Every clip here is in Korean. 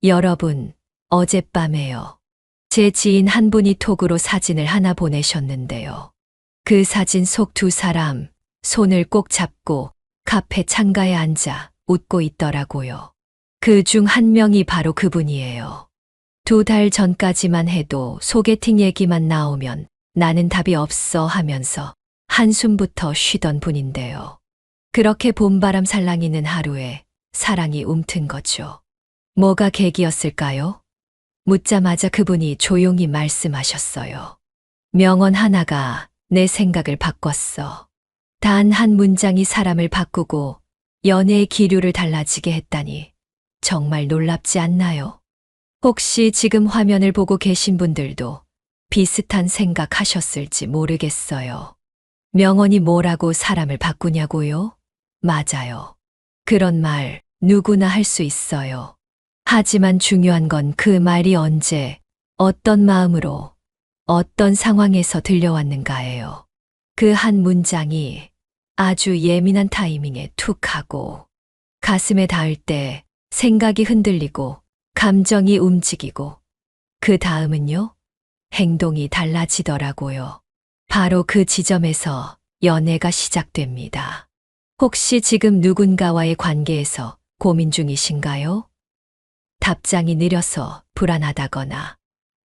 여러분, 어젯밤에요. 제 지인 한 분이 톡으로 사진을 하나 보내셨는데요. 그 사진 속 두 사람, 손을 꼭 잡고 카페 창가에 앉아 웃고 있더라고요. 그 중 한 명이 바로 그분이에요. 2달 전까지만 해도 소개팅 얘기만 나오면 나는 답이 없어 하면서 한숨부터 쉬던 분인데요. 그렇게 봄바람 살랑이는 하루에 사랑이 움튼 거죠. 뭐가 계기였을까요? 묻자마자 그분이 조용히 말씀하셨어요. 명언 하나가 내 생각을 바꿨어. 단 한 문장이 사람을 바꾸고 연애의 기류를 달라지게 했다니 정말 놀랍지 않나요? 혹시 지금 화면을 보고 계신 분들도 비슷한 생각하셨을지 모르겠어요. 명언이 뭐라고 사람을 바꾸냐고요? 맞아요. 그런 말 누구나 할 수 있어요. 하지만 중요한 건 그 말이 언제, 어떤 마음으로, 어떤 상황에서 들려왔는가예요. 그 한 문장이 아주 예민한 타이밍에 툭 하고 가슴에 닿을 때 생각이 흔들리고 감정이 움직이고 그 다음은요? 행동이 달라지더라고요. 바로 그 지점에서 연애가 시작됩니다. 혹시 지금 누군가와의 관계에서 고민 중이신가요? 답장이 느려서 불안하다거나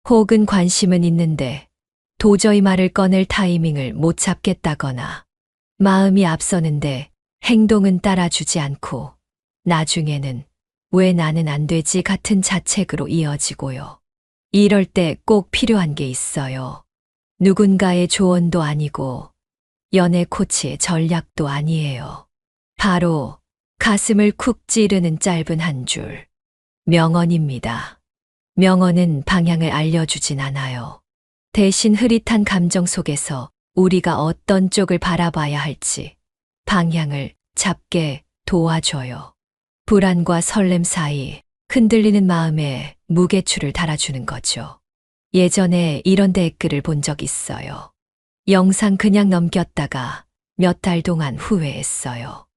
혹은 관심은 있는데 도저히 말을 꺼낼 타이밍을 못 잡겠다거나 마음이 앞서는데 행동은 따라주지 않고 나중에는 왜 나는 안 되지 같은 자책으로 이어지고요. 이럴 때 꼭 필요한 게 있어요. 누군가의 조언도 아니고 연애 코치의 전략도 아니에요. 바로 가슴을 쿡 찌르는 짧은 한 줄. 명언입니다. 명언은 방향을 알려주진 않아요. 대신 흐릿한 감정 속에서 우리가 어떤 쪽을 바라봐야 할지 방향을 잡게 도와줘요. 불안과 설렘 사이 흔들리는 마음에 무게추를 달아주는 거죠. 예전에 이런 댓글을 본 적 있어요. 영상 그냥 넘겼다가 몇 달 동안 후회했어요.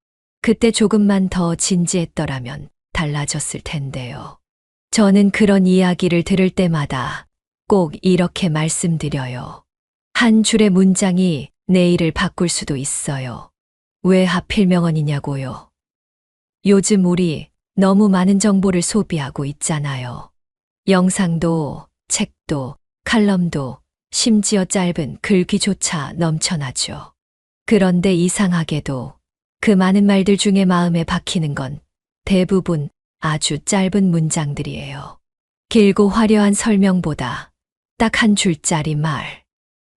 그때 조금만 더 진지했더라면 달라졌을 텐데요. 저는 그런 이야기를 들을 때마다 꼭 이렇게 말씀드려요. 한 줄의 문장이 내일을 바꿀 수도 있어요. 왜 하필 명언이냐고요. 요즘 우리 너무 많은 정보를 소비하고 있잖아요. 영상도, 책도, 칼럼도, 심지어 짧은 글귀조차 넘쳐나죠. 그런데 이상하게도 그 많은 말들 중에 마음에 박히는 건 대부분 아주 짧은 문장들이에요. 길고 화려한 설명보다 딱 한 줄짜리 말.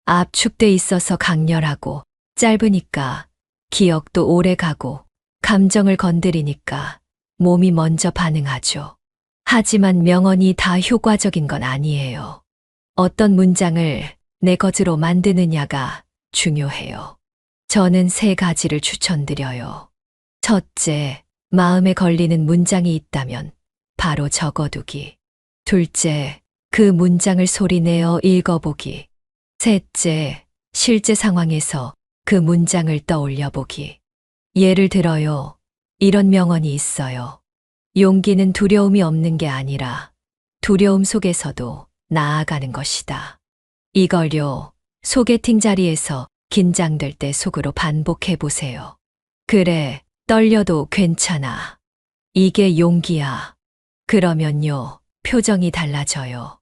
압축돼 있어서 강렬하고 짧으니까 기억도 오래 가고 감정을 건드리니까 몸이 먼저 반응하죠. 하지만 명언이 다 효과적인 건 아니에요. 어떤 문장을 내 것으로 만드느냐가 중요해요. 저는 3가지를 추천드려요. 첫째, 마음에 걸리는 문장이 있다면 바로 적어두기. 둘째, 그 문장을 소리내어 읽어보기. 셋째, 실제 상황에서 그 문장을 떠올려 보기. 예를 들어요. 이런 명언이 있어요. 용기는 두려움이 없는 게 아니라 두려움 속에서도 나아가는 것이다. 이걸요, 소개팅 자리에서 긴장될 때 속으로 반복해 보세요. 그래, 떨려도 괜찮아. 이게 용기야. 그러면요, 표정이 달라져요.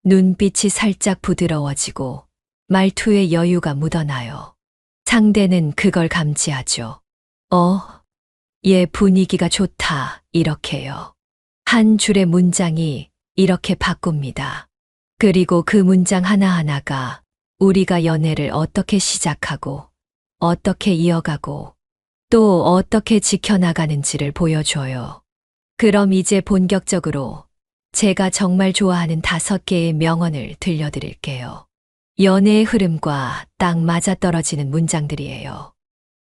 눈빛이 살짝 부드러워지고 말투에 여유가 묻어나요. 상대는 그걸 감지하죠. 얘 분위기가 좋다, 이렇게요. 한 줄의 문장이 이렇게 바꿉니다. 그리고 그 문장 하나하나가 우리가 연애를 어떻게 시작하고, 어떻게 이어가고, 또 어떻게 지켜나가는지를 보여줘요. 그럼 이제 본격적으로 제가 정말 좋아하는 5개의 명언을 들려드릴게요. 연애의 흐름과 딱 맞아떨어지는 문장들이에요.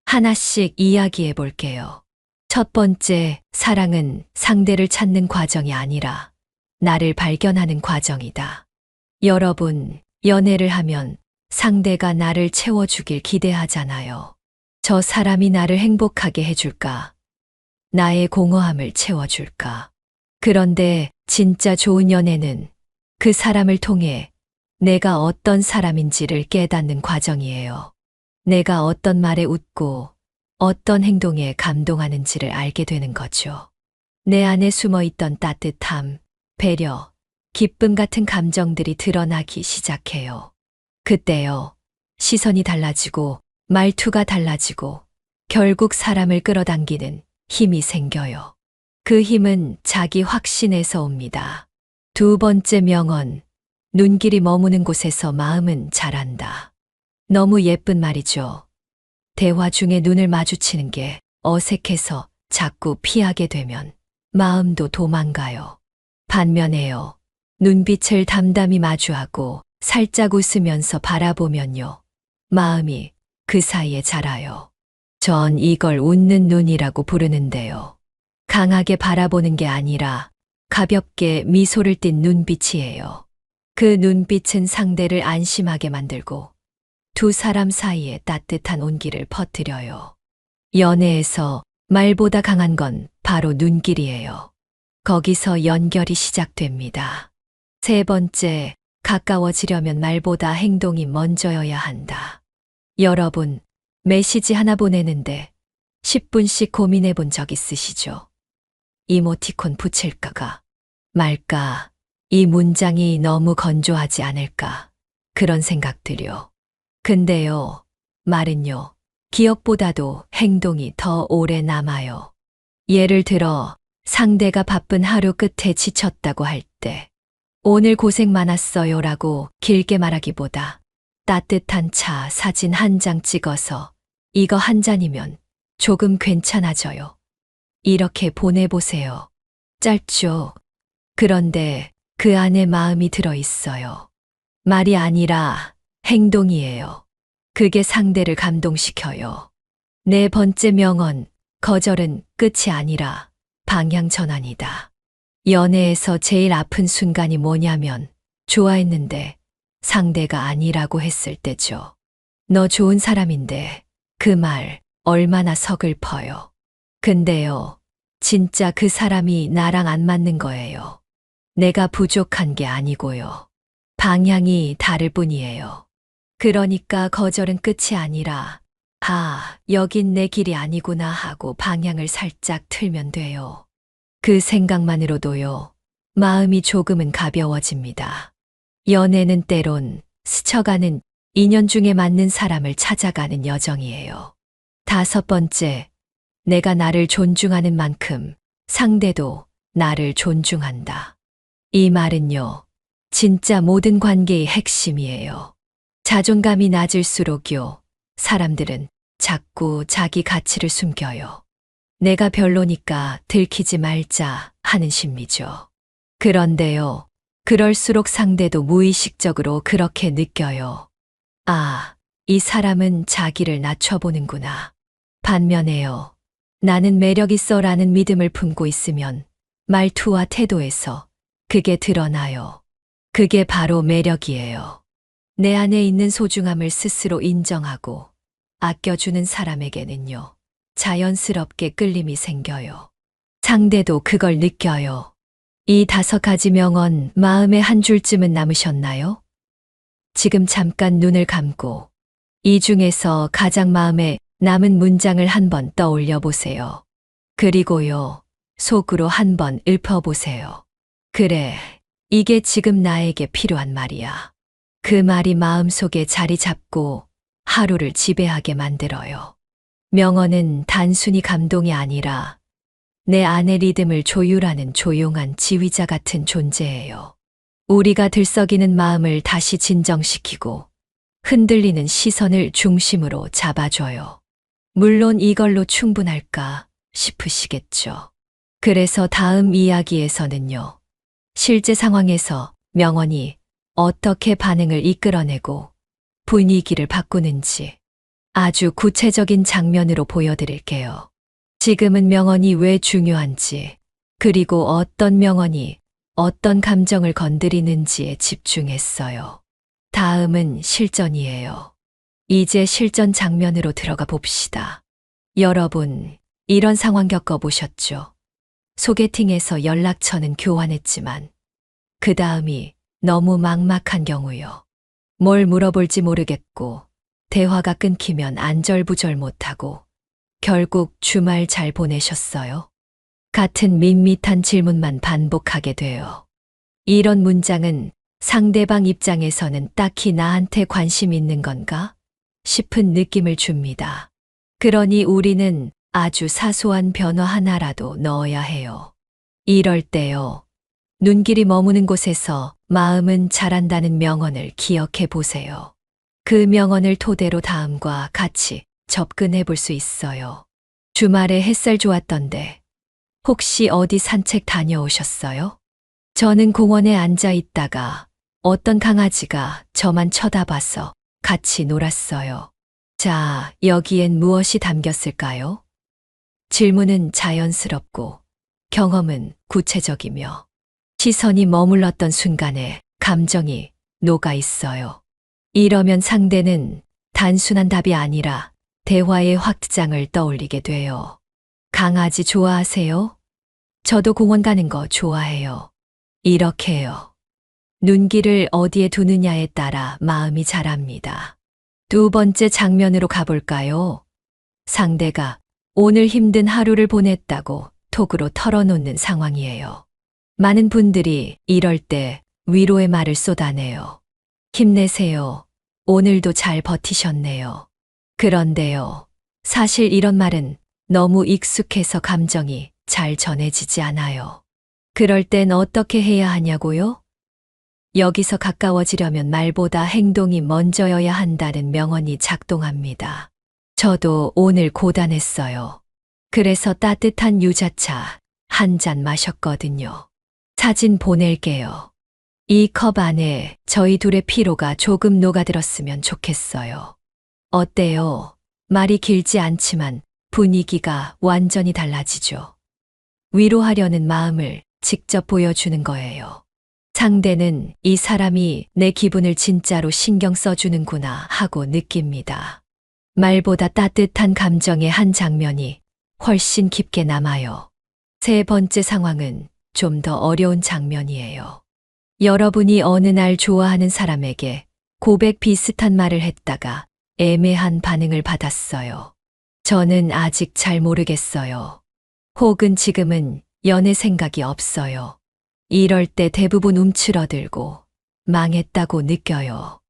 하나씩 이야기해 볼게요. 첫 번째, 사랑은 상대를 찾는 과정이 아니라 나를 발견하는 과정이다. 여러분, 연애를 하면 상대가 나를 채워주길 기대하잖아요. 저 사람이 나를 행복하게 해줄까? 나의 공허함을 채워줄까? 그런데 진짜 좋은 연애는 그 사람을 통해 내가 어떤 사람인지를 깨닫는 과정이에요. 내가 어떤 말에 웃고 어떤 행동에 감동하는지를 알게 되는 거죠. 내 안에 숨어 있던 따뜻함, 배려, 기쁨 같은 감정들이 드러나기 시작해요. 그때요, 시선이 달라지고 말투가 달라지고 결국 사람을 끌어당기는 힘이 생겨요. 그 힘은 자기 확신에서 옵니다. 두 번째 명언, 눈길이 머무는 곳에서 마음은 자란다. 너무 예쁜 말이죠. 대화 중에 눈을 마주치는 게 어색해서 자꾸 피하게 되면 마음도 도망가요. 반면에요. 눈빛을 담담히 마주하고 살짝 웃으면서 바라보면요. 마음이 그 사이에 자라요. 전 이걸 웃는 눈이라고 부르는데요. 강하게 바라보는 게 아니라 가볍게 미소를 띤 눈빛이에요. 그 눈빛은 상대를 안심하게 만들고 두 사람 사이에 따뜻한 온기를 퍼뜨려요. 연애에서 말보다 강한 건 바로 눈길이에요. 거기서 연결이 시작됩니다. 세 번째, 가까워지려면 말보다 행동이 먼저여야 한다. 여러분, 메시지 하나 보내는데 10분씩 고민해 본 적 있으시죠? 이모티콘 붙일까가 말까, 이 문장이 너무 건조하지 않을까, 그런 생각들요. 근데요, 말은요, 기억보다도 행동이 더 오래 남아요. 예를 들어, 상대가 바쁜 하루 끝에 지쳤다고 할 때, 오늘 고생 많았어요 라고 길게 말하기보다 따뜻한 차 사진 한 장 찍어서 이거 한 잔이면 조금 괜찮아져요. 이렇게 보내보세요. 짧죠? 그런데 그 안에 마음이 들어 있어요. 말이 아니라 행동이에요. 그게 상대를 감동시켜요. 네 번째 명언, 거절은 끝이 아니라 방향 전환이다. 연애에서 제일 아픈 순간이 뭐냐면 좋아했는데 상대가 아니라고 했을 때죠. 너 좋은 사람인데 그 말 얼마나 서글퍼요. 근데요, 진짜 그 사람이 나랑 안 맞는 거예요. 내가 부족한 게 아니고요. 방향이 다를 뿐이에요. 그러니까 거절은 끝이 아니라 여긴 내 길이 아니구나 하고 방향을 살짝 틀면 돼요. 그 생각만으로도요, 마음이 조금은 가벼워집니다. 연애는 때론 스쳐가는 인연 중에 맞는 사람을 찾아가는 여정이에요. 다섯 번째, 내가 나를 존중하는 만큼 상대도 나를 존중한다. 이 말은요, 진짜 모든 관계의 핵심이에요. 자존감이 낮을수록요, 사람들은 자꾸 자기 가치를 숨겨요. 내가 별로니까 들키지 말자 하는 심리죠. 그런데요, 그럴수록 상대도 무의식적으로 그렇게 느껴요. 이 사람은 자기를 낮춰보는구나. 반면에요, 나는 매력 있어라는 믿음을 품고 있으면 말투와 태도에서 그게 드러나요. 그게 바로 매력이에요. 내 안에 있는 소중함을 스스로 인정하고 아껴주는 사람에게는요, 자연스럽게 끌림이 생겨요. 상대도 그걸 느껴요. 이 5가지 명언 마음에 한 줄쯤은 남으셨나요? 지금 잠깐 눈을 감고 이 중에서 가장 마음에 남은 문장을 한번 떠올려 보세요. 그리고요, 속으로 한번 읊어보세요. 그래, 이게 지금 나에게 필요한 말이야. 그 말이 마음속에 자리 잡고 하루를 지배하게 만들어요. 명언은 단순히 감동이 아니라 내 안의 리듬을 조율하는 조용한 지휘자 같은 존재예요. 우리가 들썩이는 마음을 다시 진정시키고 흔들리는 시선을 중심으로 잡아줘요. 물론 이걸로 충분할까 싶으시겠죠. 그래서 다음 이야기에서는요, 실제 상황에서 명언이 어떻게 반응을 이끌어내고 분위기를 바꾸는지 아주 구체적인 장면으로 보여드릴게요. 지금은 명언이 왜 중요한지, 그리고 어떤 명언이 어떤 감정을 건드리는지에 집중했어요. 다음은 실전이에요. 이제 실전 장면으로 들어가 봅시다. 여러분, 이런 상황 겪어보셨죠? 소개팅에서 연락처는 교환했지만 그 다음이 너무 막막한 경우요. 뭘 물어볼지 모르겠고 대화가 끊기면 안절부절 못하고 결국 주말 잘 보내셨어요? 같은 밋밋한 질문만 반복하게 돼요. 이런 문장은 상대방 입장에서는 딱히 나한테 관심 있는 건가 싶은 느낌을 줍니다. 그러니 우리는 아주 사소한 변화 하나라도 넣어야 해요. 이럴 때요. 눈길이 머무는 곳에서 마음은 자란다는 명언을 기억해 보세요. 그 명언을 토대로 다음과 같이 접근해 볼 수 있어요. 주말에 햇살 좋았던데 혹시 어디 산책 다녀오셨어요? 저는 공원에 앉아 있다가 어떤 강아지가 저만 쳐다봐서 같이 놀았어요. 자, 여기엔 무엇이 담겼을까요? 질문은 자연스럽고 경험은 구체적이며 시선이 머물렀던 순간에 감정이 녹아 있어요. 이러면 상대는 단순한 답이 아니라 대화의 확장을 떠올리게 돼요. 강아지 좋아하세요? 저도 공원 가는 거 좋아해요. 이렇게요. 눈길을 어디에 두느냐에 따라 마음이 자랍니다. 두 번째 장면으로 가볼까요? 상대가 오늘 힘든 하루를 보냈다고 톡으로 털어놓는 상황이에요. 많은 분들이 이럴 때 위로의 말을 쏟아내요. 힘내세요. 오늘도 잘 버티셨네요. 그런데요. 사실 이런 말은 너무 익숙해서 감정이 잘 전해지지 않아요. 그럴 땐 어떻게 해야 하냐고요? 여기서 가까워지려면 말보다 행동이 먼저여야 한다는 명언이 작동합니다. 저도 오늘 고단했어요. 그래서 따뜻한 유자차 한 잔 마셨거든요. 사진 보낼게요. 이 컵 안에 저희 둘의 피로가 조금 녹아들었으면 좋겠어요. 어때요? 말이 길지 않지만 분위기가 완전히 달라지죠. 위로하려는 마음을 직접 보여주는 거예요. 상대는 이 사람이 내 기분을 진짜로 신경 써주는구나 하고 느낍니다. 말보다 따뜻한 감정의 한 장면이 훨씬 깊게 남아요. 세 번째 상황은 좀 더 어려운 장면이에요. 여러분이 어느 날 좋아하는 사람에게 고백 비슷한 말을 했다가 애매한 반응을 받았어요. 저는 아직 잘 모르겠어요. 혹은 지금은 연애 생각이 없어요. 이럴 때 대부분 움츠러들고 망했다고 느껴요.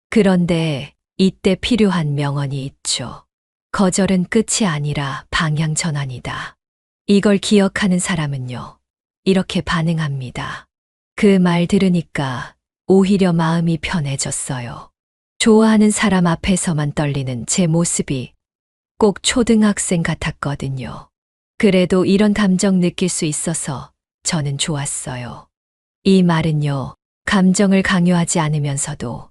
그런데 이때 필요한 명언이 있죠. 거절은 끝이 아니라 방향 전환이다. 이걸 기억하는 사람은요, 이렇게 반응합니다. 그 말 들으니까 오히려 마음이 편해졌어요. 좋아하는 사람 앞에서만 떨리는 제 모습이 꼭 초등학생 같았거든요. 그래도 이런 감정 느낄 수 있어서 저는 좋았어요. 이 말은요, 감정을 강요하지 않으면서도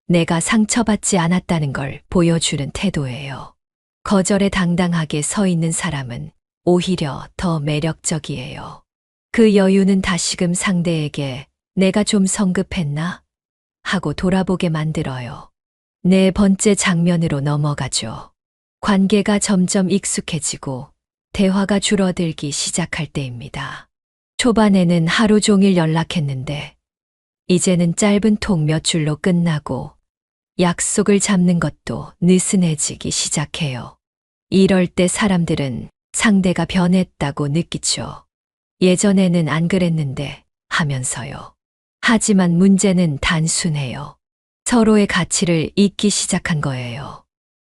내가 상처받지 않았다는 걸 보여주는 태도예요. 거절에 당당하게 서 있는 사람은 오히려 더 매력적이에요. 그 여유는 다시금 상대에게 내가 좀 성급했나? 하고 돌아보게 만들어요. 네 번째 장면으로 넘어가죠. 관계가 점점 익숙해지고 대화가 줄어들기 시작할 때입니다. 초반에는 하루 종일 연락했는데 이제는 짧은 톡 몇 줄로 끝나고 약속을 잡는 것도 느슨해지기 시작해요. 이럴 때 사람들은 상대가 변했다고 느끼죠. 예전에는 안 그랬는데 하면서요. 하지만 문제는 단순해요. 서로의 가치를 잊기 시작한 거예요.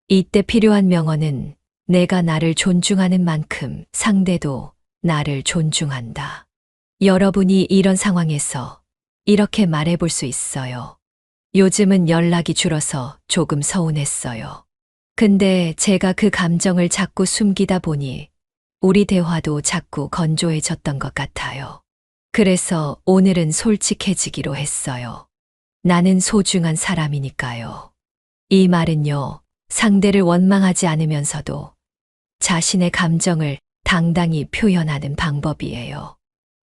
이때 필요한 명언은 내가 나를 존중하는 만큼 상대도 나를 존중한다. 여러분이 이런 상황에서 이렇게 말해볼 수 있어요. 요즘은 연락이 줄어서 조금 서운했어요. 근데 제가 그 감정을 자꾸 숨기다 보니 우리 대화도 자꾸 건조해졌던 것 같아요. 그래서 오늘은 솔직해지기로 했어요. 나는 소중한 사람이니까요. 이 말은요, 상대를 원망하지 않으면서도 자신의 감정을 당당히 표현하는 방법이에요.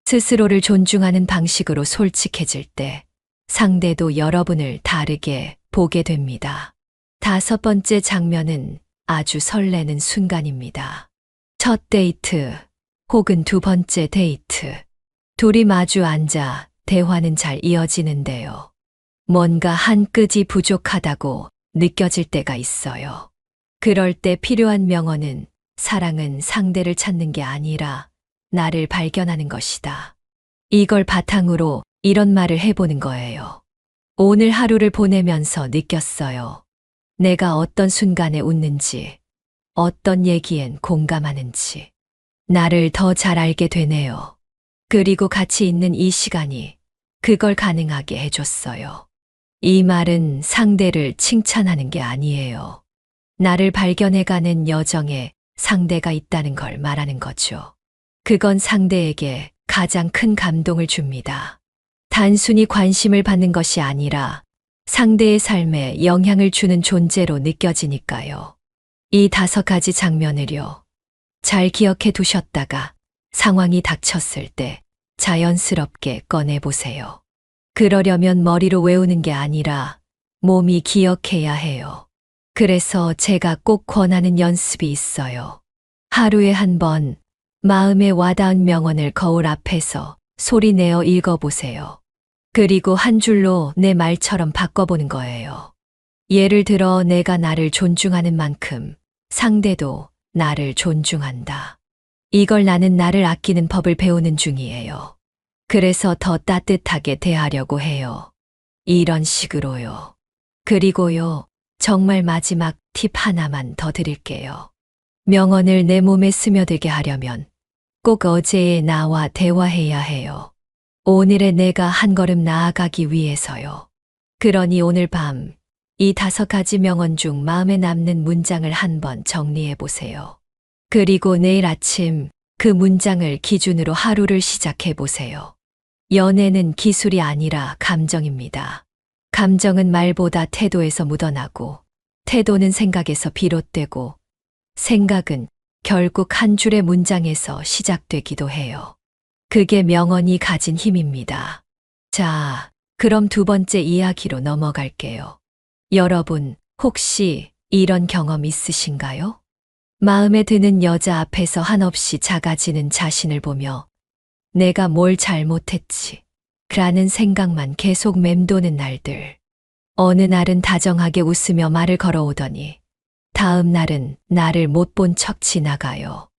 스스로를 존중하는 방식으로 솔직해질 때 상대도 여러분을 다르게 보게 됩니다. 다섯 번째 장면은 아주 설레는 순간입니다. 첫 데이트 혹은 두 번째 데이트. 둘이 마주 앉아 대화는 잘 이어지는데요. 뭔가 한 끗이 부족하다고 느껴질 때가 있어요. 그럴 때 필요한 명언은 사랑은 상대를 찾는 게 아니라 나를 발견하는 것이다. 이걸 바탕으로 이런 말을 해보는 거예요. 오늘 하루를 보내면서 느꼈어요. 내가 어떤 순간에 웃는지, 어떤 얘기엔 공감하는지, 나를 더 잘 알게 되네요. 그리고 같이 있는 이 시간이 그걸 가능하게 해줬어요. 이 말은 상대를 칭찬하는 게 아니에요. 나를 발견해가는 여정에 상대가 있다는 걸 말하는 거죠. 그건 상대에게 가장 큰 감동을 줍니다. 단순히 관심을 받는 것이 아니라 상대의 삶에 영향을 주는 존재로 느껴지니까요. 이 5가지 장면을요. 잘 기억해 두셨다가 상황이 닥쳤을 때 자연스럽게 꺼내보세요. 그러려면 머리로 외우는 게 아니라 몸이 기억해야 해요. 그래서 제가 꼭 권하는 연습이 있어요. 하루에 한 번 마음에 와닿은 명언을 거울 앞에서 소리내어 읽어보세요. 그리고 한 줄로 내 말처럼 바꿔보는 거예요. 예를 들어 내가 나를 존중하는 만큼 상대도 나를 존중한다. 이걸 나는 나를 아끼는 법을 배우는 중이에요. 그래서 더 따뜻하게 대하려고 해요. 이런 식으로요. 그리고요, 정말 마지막 팁 하나만 더 드릴게요. 명언을 내 몸에 스며들게 하려면 꼭 어제의 나와 대화해야 해요. 오늘의 내가 한 걸음 나아가기 위해서요. 그러니 오늘 밤 이 5가지 명언 중 마음에 남는 문장을 한번 정리해 보세요. 그리고 내일 아침 그 문장을 기준으로 하루를 시작해 보세요. 연애는 기술이 아니라 감정입니다. 감정은 말보다 태도에서 묻어나고, 태도는 생각에서 비롯되고, 생각은 결국 한 줄의 문장에서 시작되기도 해요. 그게 명언이 가진 힘입니다. 자, 그럼 두 번째 이야기로 넘어갈게요. 여러분, 혹시 이런 경험 있으신가요? 마음에 드는 여자 앞에서 한없이 작아지는 자신을 보며 내가 뭘 잘못했지? 라는 생각만 계속 맴도는 날들. 어느 날은 다정하게 웃으며 말을 걸어오더니 다음 날은 나를 못 본 척 지나가요.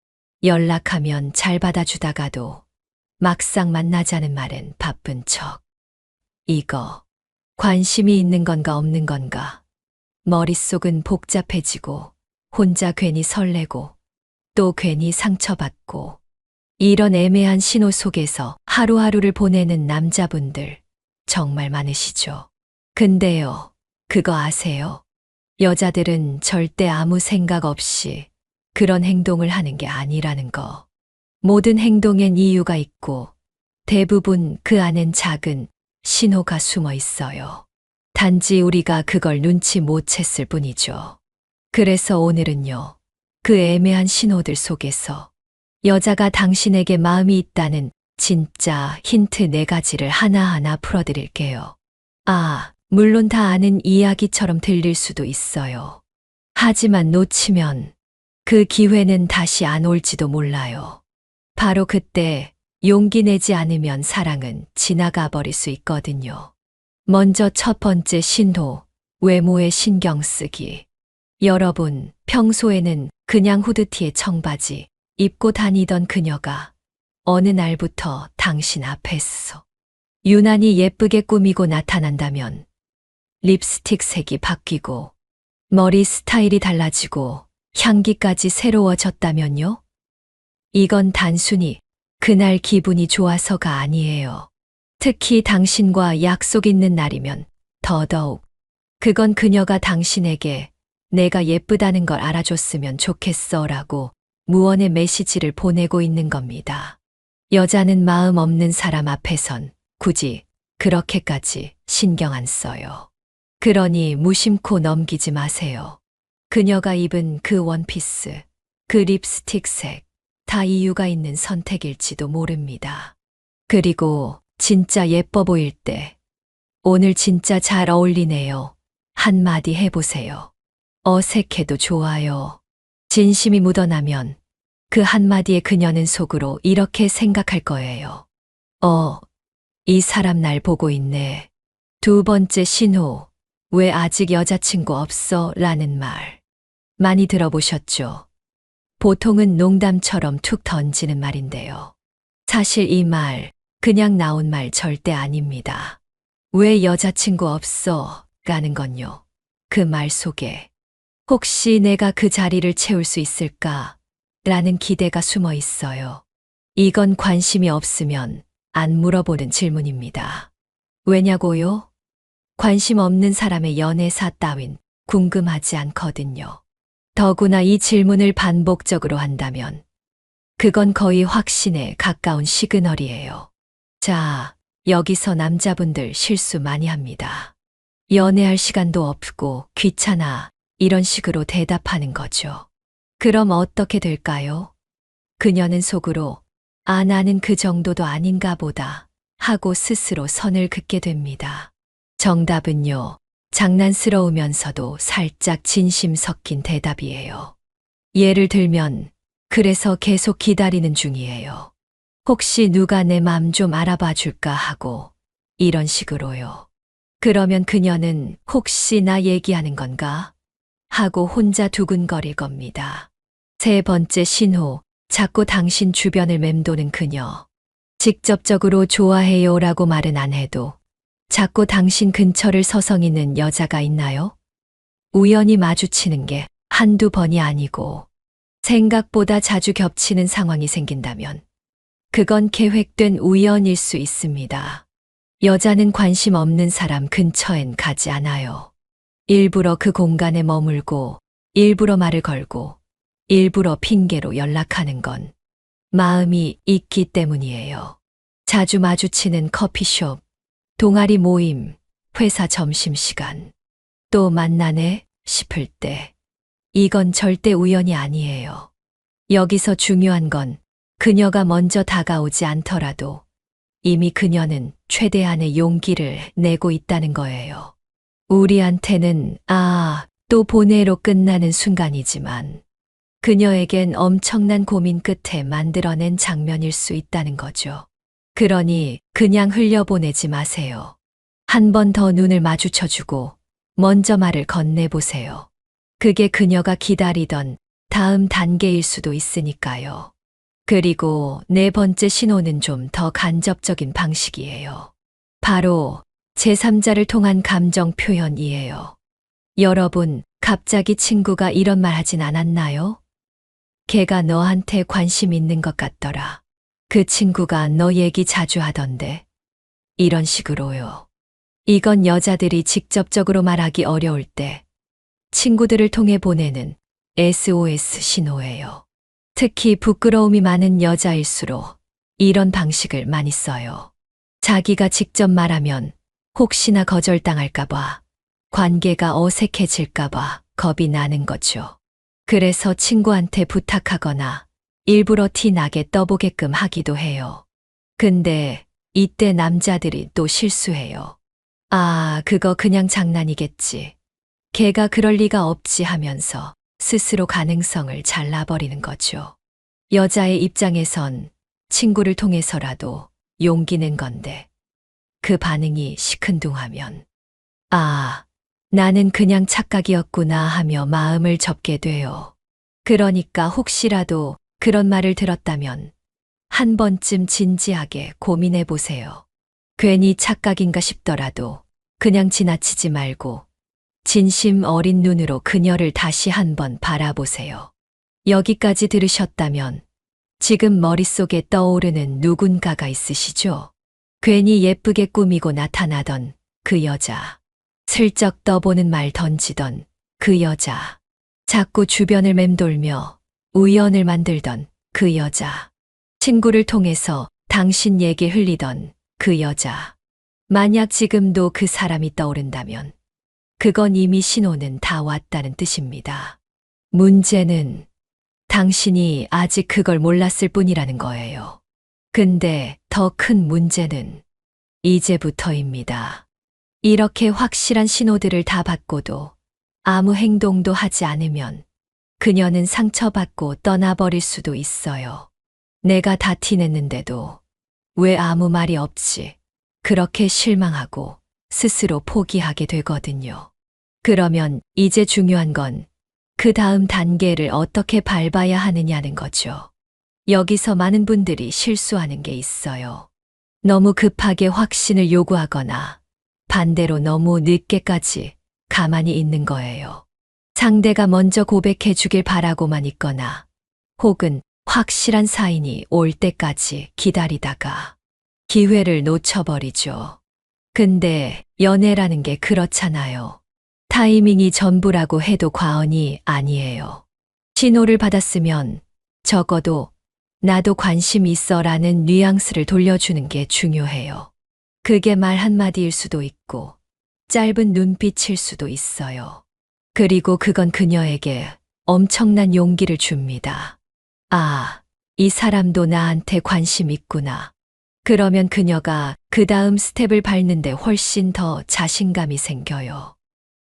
연락하면 잘 받아주다가도 막상 만나자는 말은 바쁜 척. 이거 관심이 있는 건가 없는 건가? 머릿속은 복잡해지고 혼자 괜히 설레고 또 괜히 상처받고 이런 애매한 신호 속에서 하루하루를 보내는 남자분들 정말 많으시죠. 근데요, 그거 아세요? 여자들은 절대 아무 생각 없이 그런 행동을 하는 게 아니라는 거. 모든 행동엔 이유가 있고 대부분 그 안엔 작은 신호가 숨어 있어요. 단지 우리가 그걸 눈치 못 챘을 뿐이죠. 그래서 오늘은요, 그 애매한 신호들 속에서 여자가 당신에게 마음이 있다는 진짜 힌트 4가지를 하나하나 풀어드릴게요. 물론 다 아는 이야기처럼 들릴 수도 있어요. 하지만 놓치면 그 기회는 다시 안 올지도 몰라요. 바로 그때 용기 내지 않으면 사랑은 지나가 버릴 수 있거든요. 먼저 첫 번째 신호, 외모에 신경 쓰기. 여러분, 평소에는 그냥 후드티에 청바지 입고 다니던 그녀가 어느 날부터 당신 앞에서 유난히 예쁘게 꾸미고 나타난다면 립스틱 색이 바뀌고 머리 스타일이 달라지고 향기까지 새로워졌다면요? 이건 단순히 그날 기분이 좋아서가 아니에요. 특히 당신과 약속 있는 날이면 더더욱. 그건 그녀가 당신에게 내가 예쁘다는 걸 알아줬으면 좋겠어 라고 무언의 메시지를 보내고 있는 겁니다. 여자는 마음 없는 사람 앞에선 굳이 그렇게까지 신경 안 써요. 그러니 무심코 넘기지 마세요. 그녀가 입은 그 원피스, 그 립스틱 색, 다 이유가 있는 선택일지도 모릅니다. 그리고 진짜 예뻐 보일 때, 오늘 진짜 잘 어울리네요. 한마디 해보세요. 어색해도 좋아요. 진심이 묻어나면 그 한마디에 그녀는 속으로 이렇게 생각할 거예요. 이 사람 날 보고 있네. 두 번째 신호. 왜 아직 여자친구 없어? 라는 말. 많이 들어보셨죠? 보통은 농담처럼 툭 던지는 말인데요. 사실 이 말, 그냥 나온 말 절대 아닙니다. 왜 여자친구 없어? 라는 건요. 그 말 속에 혹시 내가 그 자리를 채울 수 있을까? 라는 기대가 숨어 있어요. 이건 관심이 없으면 안 물어보는 질문입니다. 왜냐고요? 관심 없는 사람의 연애사 따윈 궁금하지 않거든요. 더구나 이 질문을 반복적으로 한다면 그건 거의 확신에 가까운 시그널이에요. 자, 여기서 남자분들 실수 많이 합니다. 연애할 시간도 없고 귀찮아 이런 식으로 대답하는 거죠. 그럼 어떻게 될까요? 그녀는 속으로 나는 그 정도도 아닌가 보다 하고 스스로 선을 긋게 됩니다. 정답은요, 장난스러우면서도 살짝 진심 섞인 대답이에요. 예를 들면, 그래서 계속 기다리는 중이에요. 혹시 누가 내 맘 좀 알아봐 줄까 하고, 이런 식으로요. 그러면 그녀는 혹시 나 얘기하는 건가? 하고 혼자 두근거릴 겁니다. 세 번째 신호, 자꾸 당신 주변을 맴도는 그녀. 직접적으로 좋아해요 라고 말은 안 해도 자꾸 당신 근처를 서성이는 여자가 있나요? 우연히 마주치는 게 한두 번이 아니고 생각보다 자주 겹치는 상황이 생긴다면 그건 계획된 우연일 수 있습니다. 여자는 관심 없는 사람 근처엔 가지 않아요. 일부러 그 공간에 머물고 일부러 말을 걸고 일부러 핑계로 연락하는 건 마음이 있기 때문이에요. 자주 마주치는 커피숍, 동아리 모임, 회사 점심시간, 또 만나네 싶을 때 이건 절대 우연이 아니에요. 여기서 중요한 건 그녀가 먼저 다가오지 않더라도 이미 그녀는 최대한의 용기를 내고 있다는 거예요. 우리한테는 또 보내로 끝나는 순간이지만 그녀에겐 엄청난 고민 끝에 만들어낸 장면일 수 있다는 거죠. 그러니 그냥 흘려보내지 마세요. 한 번 더 눈을 마주쳐주고 먼저 말을 건네보세요. 그게 그녀가 기다리던 다음 단계일 수도 있으니까요. 그리고 네 번째 신호는 좀 더 간접적인 방식이에요. 바로 제3자를 통한 감정 표현이에요. 여러분, 갑자기 친구가 이런 말 하진 않았나요? 걔가 너한테 관심 있는 것 같더라. 그 친구가 너 얘기 자주 하던데. 이런 식으로요. 이건 여자들이 직접적으로 말하기 어려울 때 친구들을 통해 보내는 SOS 신호예요. 특히 부끄러움이 많은 여자일수록 이런 방식을 많이 써요. 자기가 직접 말하면 혹시나 거절당할까봐, 관계가 어색해질까봐 겁이 나는 거죠. 그래서 친구한테 부탁하거나 일부러 티 나게 떠보게끔 하기도 해요. 근데 이때 남자들이 또 실수해요. 그거 그냥 장난이겠지. 걔가 그럴 리가 없지 하면서 스스로 가능성을 잘라버리는 거죠. 여자의 입장에선 친구를 통해서라도 용기 낸 건데 그 반응이 시큰둥하면 나는 그냥 착각이었구나 하며 마음을 접게 돼요. 그러니까 혹시라도 그런 말을 들었다면 한 번쯤 진지하게 고민해 보세요. 괜히 착각인가 싶더라도 그냥 지나치지 말고 진심 어린 눈으로 그녀를 다시 한번 바라보세요. 여기까지 들으셨다면 지금 머릿속에 떠오르는 누군가가 있으시죠? 괜히 예쁘게 꾸미고 나타나던 그 여자. 슬쩍 떠보는 말 던지던 그 여자. 자꾸 주변을 맴돌며 우연을 만들던 그 여자. 친구를 통해서 당신 얘기 흘리던 그 여자. 만약 지금도 그 사람이 떠오른다면 그건 이미 신호는 다 왔다는 뜻입니다. 문제는 당신이 아직 그걸 몰랐을 뿐이라는 거예요. 근데 더 큰 문제는 이제부터입니다. 이렇게 확실한 신호들을 다 받고도 아무 행동도 하지 않으면 그녀는 상처받고 떠나버릴 수도 있어요. 내가 다 티냈는데도 왜 아무 말이 없지? 그렇게 실망하고 스스로 포기하게 되거든요. 그러면 이제 중요한 건 그 다음 단계를 어떻게 밟아야 하느냐는 거죠. 여기서 많은 분들이 실수하는 게 있어요. 너무 급하게 확신을 요구하거나 반대로 너무 늦게까지 가만히 있는 거예요. 상대가 먼저 고백해 주길 바라고만 있거나 혹은 확실한 사인이 올 때까지 기다리다가 기회를 놓쳐버리죠. 근데 연애라는 게 그렇잖아요. 타이밍이 전부라고 해도 과언이 아니에요. 신호를 받았으면 적어도 나도 관심 있어라는 뉘앙스를 돌려주는 게 중요해요. 그게 말 한마디일 수도 있고 짧은 눈빛일 수도 있어요. 그리고 그건 그녀에게 엄청난 용기를 줍니다. 아, 이 사람도 나한테 관심 있구나. 그러면 그녀가 그 다음 스텝을 밟는데 훨씬 더 자신감이 생겨요.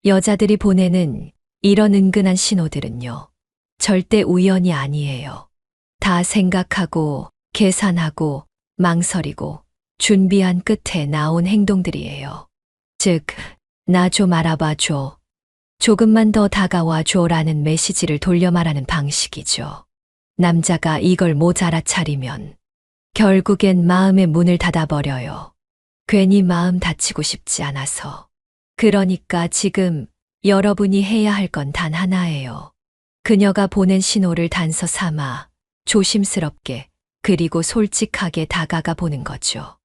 여자들이 보내는 이런 은근한 신호들은요. 절대 우연이 아니에요. 다 생각하고, 계산하고, 망설이고, 준비한 끝에 나온 행동들이에요. 즉, 나 좀 알아봐 줘. 조금만 더 다가와 줘라는 메시지를 돌려 말하는 방식이죠. 남자가 이걸 못 알아차리면 결국엔 마음의 문을 닫아버려요. 괜히 마음 다치고 싶지 않아서. 그러니까 지금 여러분이 해야 할 건 단 하나예요. 그녀가 보낸 신호를 단서 삼아 조심스럽게 그리고 솔직하게 다가가 보는 거죠.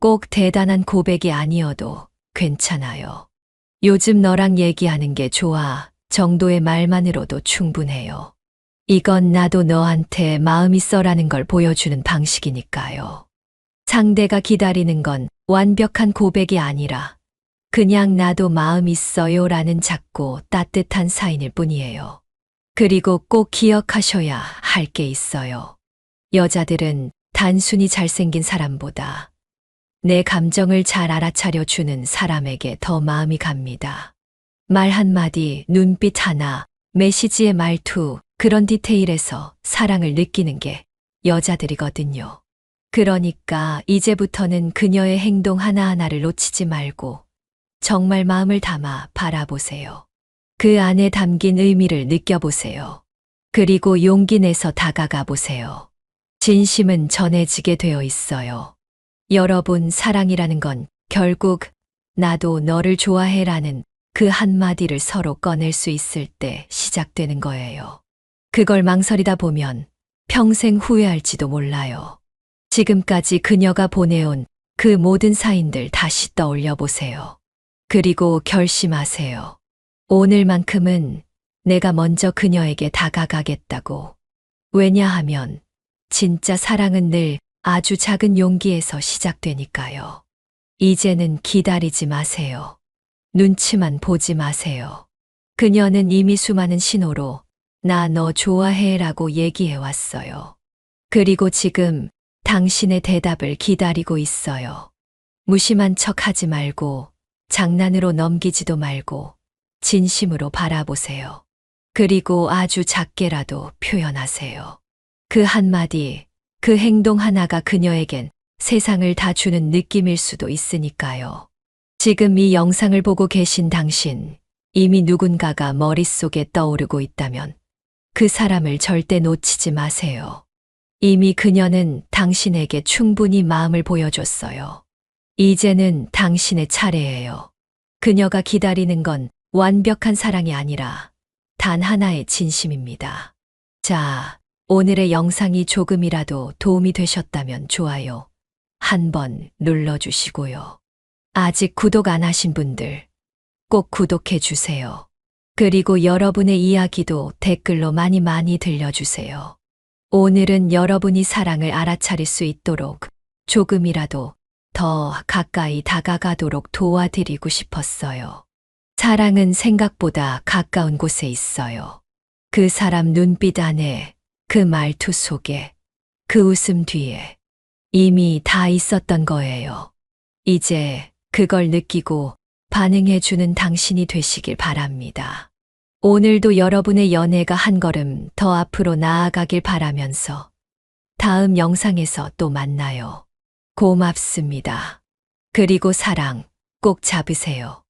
꼭 대단한 고백이 아니어도 괜찮아요. 요즘 너랑 얘기하는 게 좋아 정도의 말만으로도 충분해요. 이건 나도 너한테 마음 있어라는 걸 보여주는 방식이니까요. 상대가 기다리는 건 완벽한 고백이 아니라 그냥 나도 마음 있어요라는 작고 따뜻한 사인일 뿐이에요. 그리고 꼭 기억하셔야 할 게 있어요. 여자들은 단순히 잘생긴 사람보다 내 감정을 잘 알아차려 주는 사람에게 더 마음이 갑니다. 말 한마디, 눈빛 하나, 메시지의 말투, 그런 디테일에서 사랑을 느끼는 게 여자들이거든요. 그러니까 이제부터는 그녀의 행동 하나하나를 놓치지 말고 정말 마음을 담아 바라보세요. 그 안에 담긴 의미를 느껴보세요. 그리고 용기 내서 다가가 보세요. 진심은 전해지게 되어 있어요. 여러분, 사랑이라는 건 결국 나도 너를 좋아해라는 그 한마디를 서로 꺼낼 수 있을 때 시작되는 거예요. 그걸 망설이다 보면 평생 후회할지도 몰라요. 지금까지 그녀가 보내온 그 모든 사인들 다시 떠올려 보세요. 그리고 결심하세요. 오늘만큼은 내가 먼저 그녀에게 다가가겠다고. 왜냐하면 진짜 사랑은 늘 아주 작은 용기에서 시작되니까요. 이제는 기다리지 마세요. 눈치만 보지 마세요. 그녀는 이미 수많은 신호로 나 너 좋아해라고 얘기해 왔어요. 그리고 지금 당신의 대답을 기다리고 있어요. 무심한 척 하지 말고 장난으로 넘기지도 말고 진심으로 바라보세요. 그리고 아주 작게라도 표현하세요. 그 한마디, 그 행동 하나가 그녀에겐 세상을 다 주는 느낌일 수도 있으니까요. 지금 이 영상을 보고 계신 당신, 이미 누군가가 머릿속에 떠오르고 있다면 그 사람을 절대 놓치지 마세요. 이미 그녀는 당신에게 충분히 마음을 보여줬어요. 이제는 당신의 차례예요. 그녀가 기다리는 건 완벽한 사랑이 아니라 단 하나의 진심입니다. 자, 오늘의 영상이 조금이라도 도움이 되셨다면 좋아요 한번 눌러주시고요. 아직 구독 안 하신 분들 꼭 구독해 주세요. 그리고 여러분의 이야기도 댓글로 많이 들려주세요. 오늘은 여러분이 사랑을 알아차릴 수 있도록 조금이라도 더 가까이 다가가도록 도와드리고 싶었어요. 사랑은 생각보다 가까운 곳에 있어요. 그 사람 눈빛 안에, 그 말투 속에, 그 웃음 뒤에 이미 다 있었던 거예요. 이제 그걸 느끼고 반응해주는 당신이 되시길 바랍니다. 오늘도 여러분의 연애가 한 걸음 더 앞으로 나아가길 바라면서 다음 영상에서 또 만나요. 고맙습니다. 그리고 사랑 꼭 잡으세요.